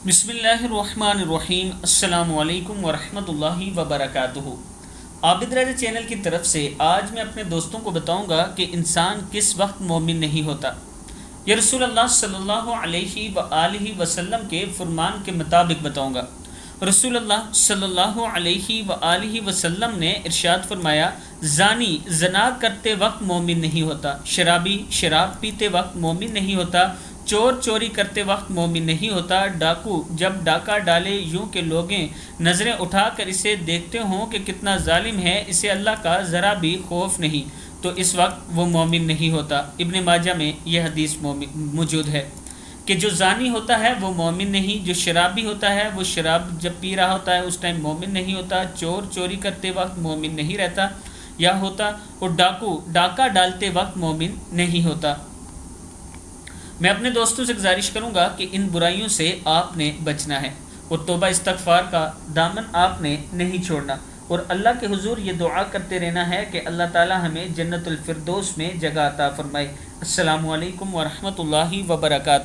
بسم اللہ الرحمن الرحیم۔ السلام علیکم ورحمۃ اللہ وبرکاتہ۔ عابد رضا چینل کی طرف سے آج میں اپنے دوستوں کو بتاؤں گا کہ انسان کس وقت مومن نہیں ہوتا۔ یہ رسول اللہ صلی اللہ علیہ وآلہ وسلم کے فرمان کے مطابق بتاؤں گا۔ رسول اللہ صلی اللہ علیہ وآلہ وسلم نے ارشاد فرمایا، زانی زنا کرتے وقت مومن نہیں ہوتا، شرابی شراب پیتے وقت مومن نہیں ہوتا، چور چوری کرتے وقت مومن نہیں ہوتا، ڈاکو جب ڈاکہ ڈالے یوں کہ لوگیں نظریں اٹھا کر اسے دیکھتے ہوں کہ کتنا ظالم ہے، اسے اللہ کا ذرا بھی خوف نہیں، تو اس وقت وہ مومن نہیں ہوتا۔ ابن ماجہ میں یہ حدیث موجود ہے کہ جو زانی ہوتا ہے وہ مومن نہیں، جو شرابی ہوتا ہے وہ شراب جب پی رہا ہوتا ہے اس ٹائم مومن نہیں ہوتا، چور چوری کرتے وقت مومن نہیں رہتا یا ہوتا، اور ڈاکو ڈاکہ ڈالتے وقت مومن نہیں ہوتا۔ میں اپنے دوستوں سے گزارش کروں گا کہ ان برائیوں سے آپ نے بچنا ہے اور توبہ استغفار کا دامن آپ نے نہیں چھوڑنا، اور اللہ کے حضور یہ دعا کرتے رہنا ہے کہ اللہ تعالی ہمیں جنت الفردوس میں جگہ عطا فرمائے۔ السلام علیکم ورحمۃ اللہ وبرکاتہ۔